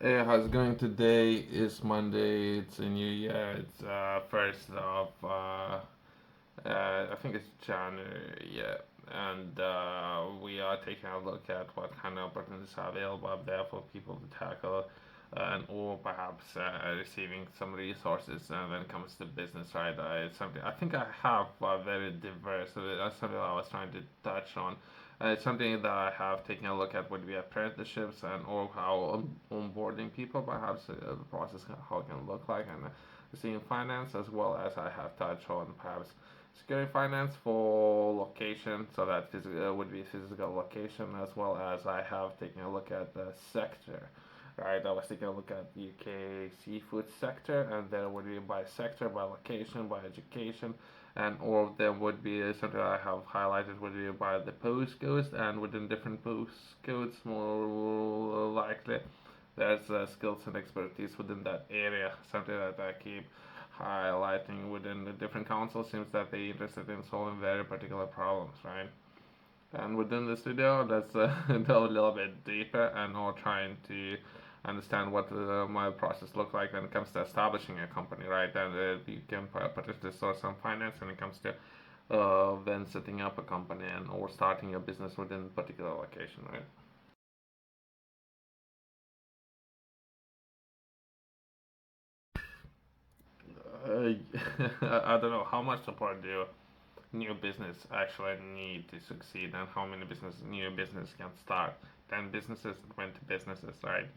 Hey, how's it going today? It's Monday. It's a new year. It's first of I think it's January. Yeah, and we are taking a look at what kind of opportunities are available up there for people to tackle, and or perhaps receiving some resources when it comes to business. Right? It's something I think I have very diverse. That's something I was trying to touch on. It's something that I have taken a look at would be apprenticeships and or how onboarding people, perhaps the process how it can look like, and seeing finance as well as I have touched on perhaps securing finance for location, so that physical would be physical location as well as I have taken a look at the sector. Right, I was taking a look at UK seafood sector, and there would be by sector, by location, by education, and all of them would be something I have highlighted would be by the postcodes, and within different postcodes, more likely there's skills and expertise within that area. Something that I keep highlighting within the different councils seems that they're interested in solving very particular problems, right? And within this video, let's delve a little bit deeper and all trying to understand what my process looks like when it comes to establishing a company, right? And you can potentially source some finance when it comes to then setting up a company and or starting a business within a particular location, right? Uh, I don't know how much support do new business actually need to succeed, and how many new business can start. 10 businesses, 20 businesses, right?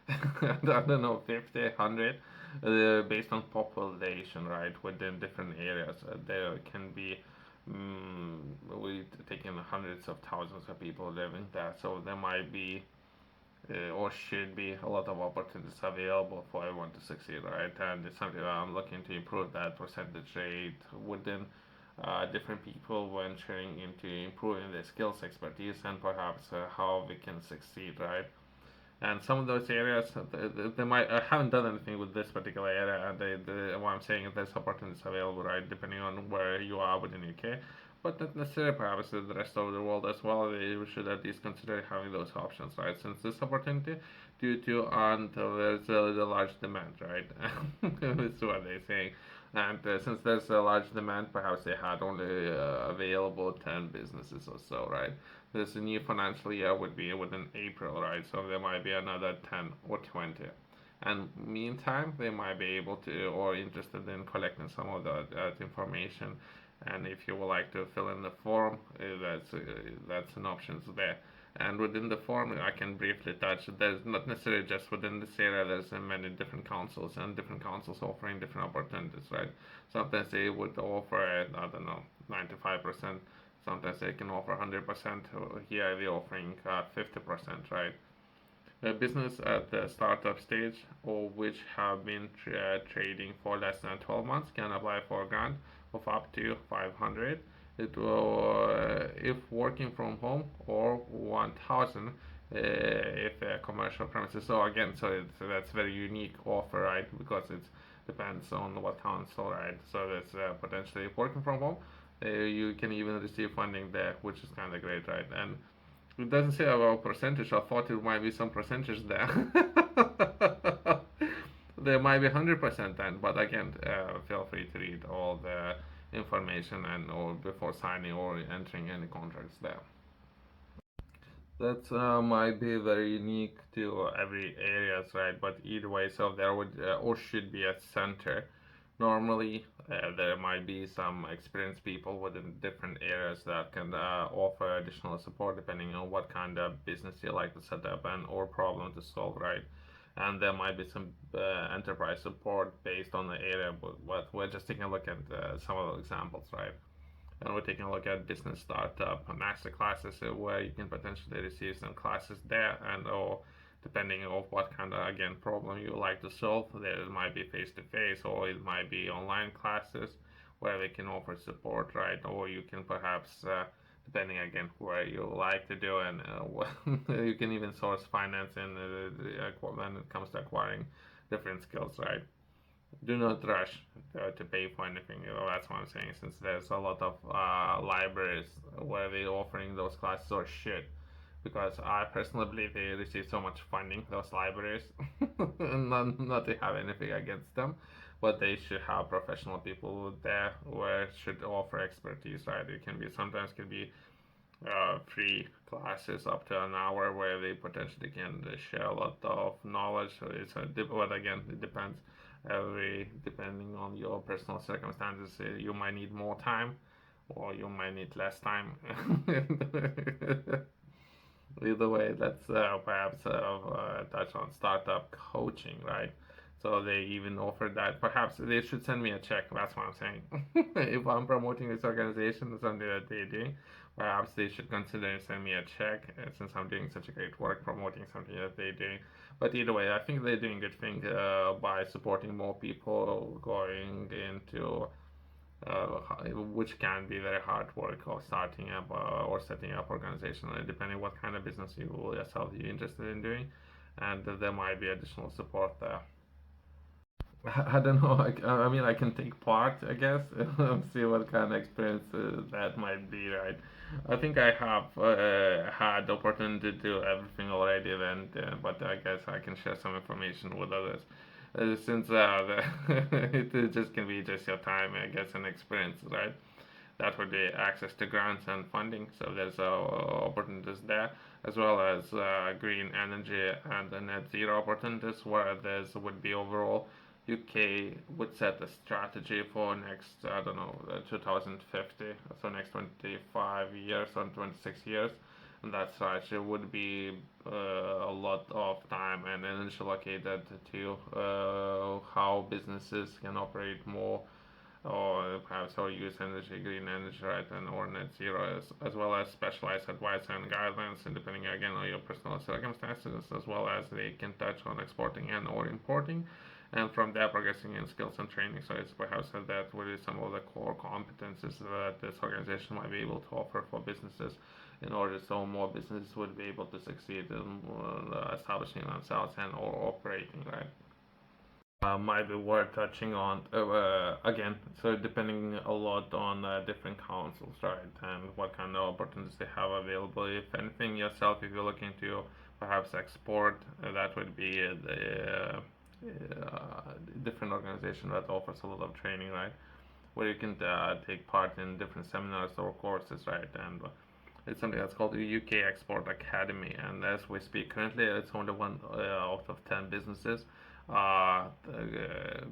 I don't know, 50, 100, based on population, right? Within different areas, there can be we taking hundreds of thousands of people living there, so there might be or should be a lot of opportunities available for everyone to succeed, right? And it's something that I'm looking to improve that percentage rate within different people venturing into improving their skills, expertise, and perhaps how we can succeed, right? And some of those areas, they might I haven't done anything with this particular area, and what I'm saying is there's opportunities available, right? Depending on where you are within UK, but not necessarily perhaps the rest of the world as well. They should at least consider having those options, right? Since this opportunity, due to there's a large demand, right? That's what they're saying. And since there's a large demand, perhaps they had only available 10 businesses or so, right? This new financial year would be within April, right? So there might be another 10 or 20. And meantime, they might be able to or interested in collecting some of that information. And if you would like to fill in the form, that's an option there. And within the form, I can briefly touch. There's not necessarily just within this area. There's many different councils and different councils offering different opportunities, right? Sometimes they would offer, I don't know, 95%. Sometimes they can offer 100%. Here we're offering 50%, right? A business at the startup stage or which have been trading for less than 12 months can apply for a grant of up to 500. It will, if working from home, or 1,000 if commercial premises. So again, so that's very unique offer, right? Because it depends on what council, right? So that's potentially working from home. You can even receive funding there, which is kind of great, right? And it doesn't say about percentage. I thought it might be some percentage there. There might be 100% then, but again, feel free to read all the information and or before signing or entering any contracts there. That might be very unique to every areas, right? But either way, so there would or should be a center. Normally, there might be some experienced people within different areas that can offer additional support depending on what kind of business you like to set up and or problem to solve, right? And there might be some enterprise support based on the area, but we're just taking a look at some of the examples, right? And we're taking a look at business startup master classes where you can potentially receive some classes there, and or depending on what kind of again problem you like to solve, there might be face to face or it might be online classes where they can offer support, right? Or you can perhaps depending again where you like to do, and you can even source finance in when it comes to acquiring different skills, right? Do not rush to pay for anything. That's what I'm saying. Since there's a lot of libraries where they're offering those classes or should, because I personally believe they receive so much funding, those libraries. Not to have anything against them, but they should have professional people there where should offer expertise, right? It can be sometimes can be free classes up to an hour where they potentially can share a lot of knowledge. So but again, it depends. Every depending on your personal circumstances, you might need more time, or you might need less time. Either way, let's perhaps touch on startup coaching, right? So they even offer that. Perhaps they should send me a check. That's what I'm saying. If I'm promoting this organization, something that they're doing, perhaps they should consider send me a check since I'm doing such a great work promoting something that they're doing. But either way, I think they're doing a good thing by supporting more people going into which can be very hard work of starting up or setting up organization, depending what kind of business you yourself you're interested in doing, and there might be additional support there. I don't know. I mean, I can take part, I guess, see what kind of experience that might be, right? I think I have had the opportunity to do everything already, then, but I guess I can share some information with others. Since it just can be just your time, I guess, and experience, right? That would be access to grants and funding. So there's opportunities there, as well as green energy and the net zero opportunities, where there's would be overall UK would set a strategy for next, I don't know, 2050, so next 25 years or 26 years. And that strategy would be a lot of time and energy allocated to how businesses can operate more or perhaps or use energy, green energy, right, and or net zero, as well as specialized advice and guidelines, and depending again on your personal circumstances, as well as they can touch on exporting and or importing, and from there progressing in skills and training. So it's perhaps that would be some of the core competences that this organization might be able to offer for businesses in order so more businesses would be able to succeed in establishing themselves and or operating, right? Might be worth touching on again. So depending a lot on different councils, right, and what kind of opportunities they have available. If anything, yourself, if you're looking to perhaps export, that would be the different organization that offers a lot of training, right, where you can take part in different seminars or courses, right, and it's something that's called the UK Export Academy, and as we speak currently, it's only one out of 10 businesses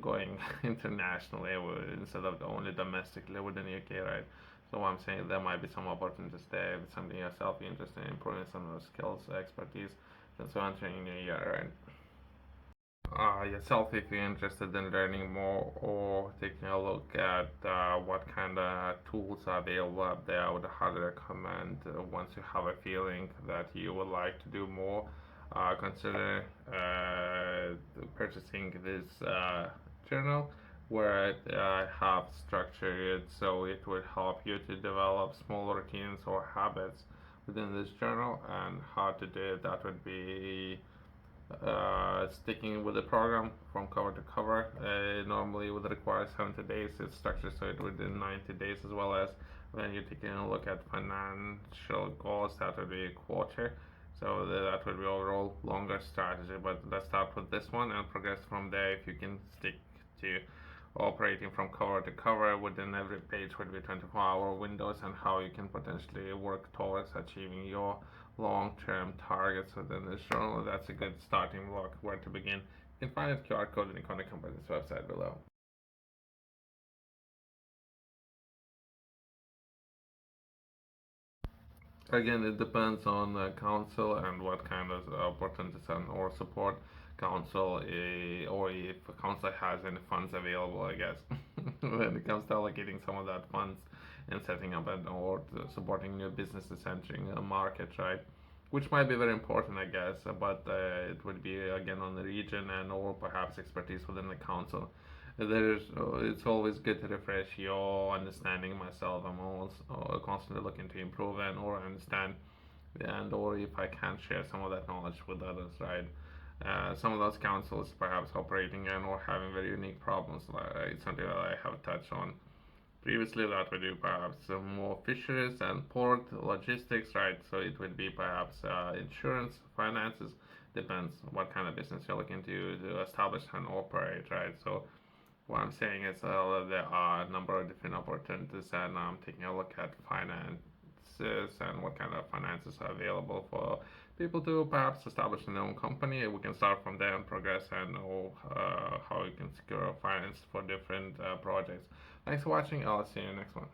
going internationally instead of only domestically within the UK, right? So I'm saying there might be some opportunities there if it's something yourself you're interested in improving some of the skills, expertise, since we're entering a new year, right? Yourself, if you're interested in learning more or taking a look at what kind of tools are available out there, I would highly recommend once you have a feeling that you would like to do more, consider purchasing this journal where I have structured it so it would help you to develop small routines or habits within this journal, and how to do it. That would be sticking with the program from cover to cover. Normally would require 70 days. It's structured so it within 90 days, as well as when you're taking a look at financial goals, that would be a quarter. So that would be overall longer strategy. But let's start with this one and progress from there. If you can stick to operating from cover to cover, within every page would be 24-hour windows, and how you can potentially work towards achieving your long-term targets within this journal. That's a good starting block where to begin. You can find the QR code in the contact company's website below. Again, it depends on the council and what kind of opportunities and or support council or if a council has any funds available, I guess, when it comes to allocating some of that funds and setting up and or supporting new businesses entering a market, right? Which might be very important, I guess, but it would be again on the region and or perhaps expertise within the council. It's always good to refresh your understanding. Myself, I'm always constantly looking to improve and or understand, and or if I can share some of that knowledge with others, right? Some of those councils perhaps operating and or having very unique problems. Like it's something that I have touched on Previously, that would be perhaps more fisheries and port logistics, right? So it would be perhaps insurance, finances, depends what kind of business you're looking to establish and operate, right? So what I'm saying is there are a number of different opportunities, and I'm taking a look at finances and what kind of finances are available for people to perhaps establish their own company. We can start from there and progress and know how you can secure finance for different projects. Thanks for watching. I'll see you in the next one.